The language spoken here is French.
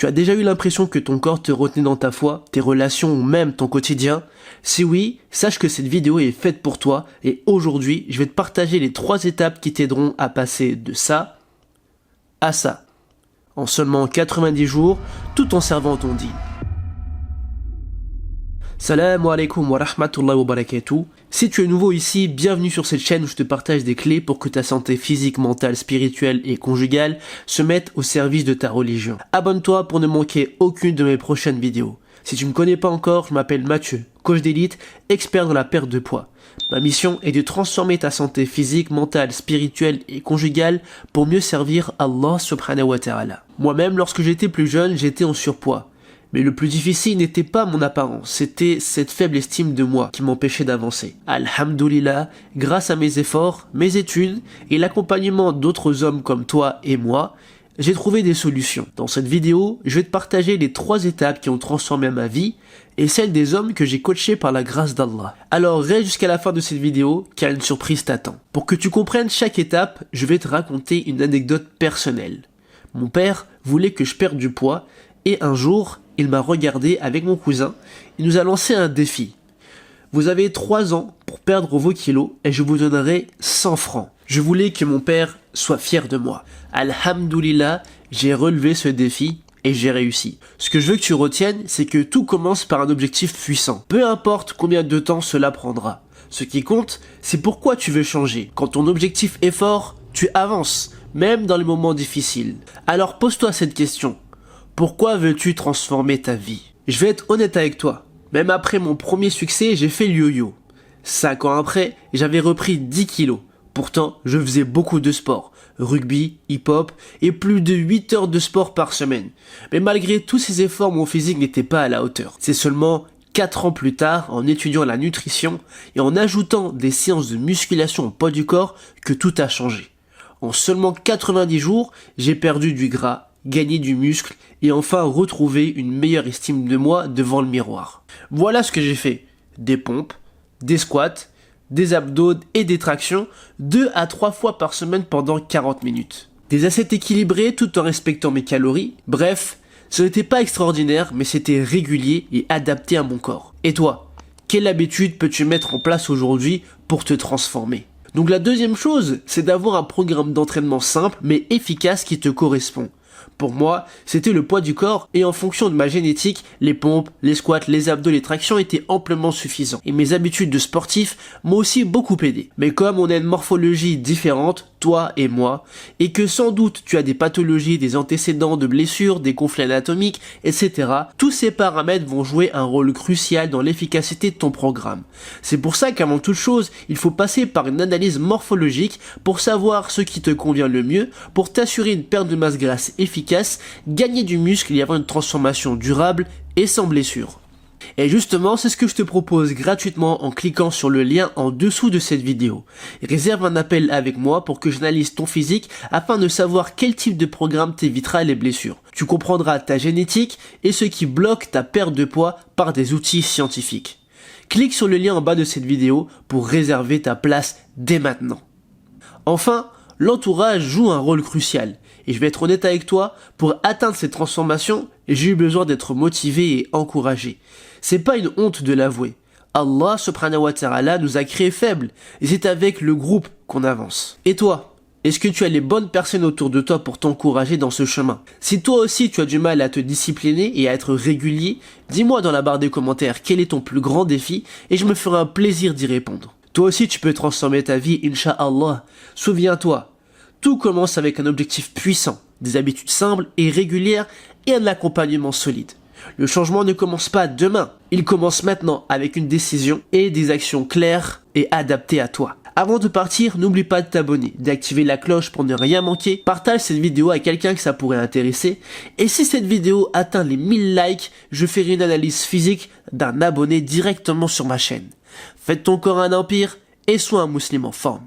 Tu as déjà eu l'impression que ton corps te retenait dans ta foi, tes relations ou même ton quotidien? Si oui, sache que cette vidéo est faite pour toi et aujourd'hui, je vais te partager les 3 étapes qui t'aideront à passer de ça à ça, en seulement 90 jours, tout en servant ton dîn. Salam alaikum wa rahmatullahi wa barakatuh. Si tu es nouveau ici, bienvenue sur cette chaîne où je te partage des clés pour que ta santé physique, mentale, spirituelle et conjugale se mette au service de ta religion. Abonne-toi pour ne manquer aucune de mes prochaines vidéos. Si tu ne me connais pas encore, je m'appelle Mathieu, coach d'élite, expert dans la perte de poids. Ma mission est de transformer ta santé physique, mentale, spirituelle et conjugale pour mieux servir Allah subhanahu wa ta'ala. Moi-même, lorsque j'étais plus jeune, j'étais en surpoids. Mais le plus difficile n'était pas mon apparence, c'était cette faible estime de moi qui m'empêchait d'avancer. Alhamdoulilah, grâce à mes efforts, mes études et l'accompagnement d'autres hommes comme toi et moi, j'ai trouvé des solutions. Dans cette vidéo, je vais te partager les 3 étapes qui ont transformé ma vie et celles des hommes que j'ai coachés par la grâce d'Allah. Alors reste jusqu'à la fin de cette vidéo car une surprise t'attend. Pour que tu comprennes chaque étape, je vais te raconter une anecdote personnelle. Mon père voulait que je perde du poids et un jour, il m'a regardé avec mon cousin et nous a lancé un défi. Vous avez 3 ans pour perdre vos kilos et je vous donnerai 100 francs. Je voulais que mon père soit fier de moi. Alhamdoulilah, j'ai relevé ce défi et j'ai réussi. Ce que je veux que tu retiennes, c'est que tout commence par un objectif puissant. Peu importe combien de temps cela prendra. Ce qui compte, c'est pourquoi tu veux changer. Quand ton objectif est fort, tu avances, même dans les moments difficiles. Alors pose-toi cette question. Pourquoi veux-tu transformer ta vie? Je vais être honnête avec toi. Même après mon premier succès, j'ai fait le yo-yo. 5 ans après, j'avais repris 10 kilos. Pourtant, je faisais beaucoup de sport. Rugby, hip-hop et plus de 8 heures de sport par semaine. Mais malgré tous ces efforts, mon physique n'était pas à la hauteur. C'est seulement 4 ans plus tard, en étudiant la nutrition et en ajoutant des séances de musculation au poids du corps, que tout a changé. En seulement 90 jours, j'ai perdu du gras, gagner du muscle et enfin retrouver une meilleure estime de moi devant le miroir. Voilà ce que j'ai fait. Des pompes, des squats, des abdos et des tractions 2 à 3 fois par semaine pendant 40 minutes. Des assiettes équilibrées tout en respectant mes calories. Bref, ce n'était pas extraordinaire mais c'était régulier et adapté à mon corps. Et toi, quelle habitude peux-tu mettre en place aujourd'hui pour te transformer? Donc la deuxième chose, c'est d'avoir un programme d'entraînement simple mais efficace qui te correspond. Pour moi, c'était le poids du corps et en fonction de ma génétique, les pompes, les squats, les abdos, les tractions étaient amplement suffisants. Et mes habitudes de sportif m'ont aussi beaucoup aidé. Mais comme on a une morphologie différente, toi et moi, et que sans doute tu as des pathologies, des antécédents de blessures, des conflits anatomiques, etc., tous ces paramètres vont jouer un rôle crucial dans l'efficacité de ton programme. C'est pour ça qu'avant toute chose, il faut passer par une analyse morphologique pour savoir ce qui te convient le mieux, pour t'assurer une perte de masse grasse efficace, gagner du muscle et avoir une transformation durable et sans blessure. Et justement, c'est ce que je te propose gratuitement en cliquant sur le lien en dessous de cette vidéo. Réserve un appel avec moi pour que j'analyse ton physique afin de savoir quel type de programme t'évitera les blessures. Tu comprendras ta génétique et ce qui bloque ta perte de poids par des outils scientifiques. Clique sur le lien en bas de cette vidéo pour réserver ta place dès maintenant. Enfin, l'entourage joue un rôle crucial. Et je vais être honnête avec toi, pour atteindre cette transformation, j'ai eu besoin d'être motivé et encouragé. C'est pas une honte de l'avouer. Allah subhanahu wa ta'ala nous a créés faibles, et c'est avec le groupe qu'on avance. Et toi, est-ce que tu as les bonnes personnes autour de toi pour t'encourager dans ce chemin? Si toi aussi tu as du mal à te discipliner et à être régulier, dis-moi dans la barre des commentaires quel est ton plus grand défi, et je me ferai un plaisir d'y répondre. Toi aussi tu peux transformer ta vie, Inch'Allah. Souviens-toi, tout commence avec un objectif puissant, des habitudes simples et régulières et un accompagnement solide. Le changement ne commence pas demain, il commence maintenant avec une décision et des actions claires et adaptées à toi. Avant de partir, n'oublie pas de t'abonner, d'activer la cloche pour ne rien manquer, partage cette vidéo à quelqu'un que ça pourrait intéresser, et si cette vidéo atteint les 1000 likes, je ferai une analyse physique d'un abonné directement sur ma chaîne. Fais de ton corps un empire et sois un musulman en forme.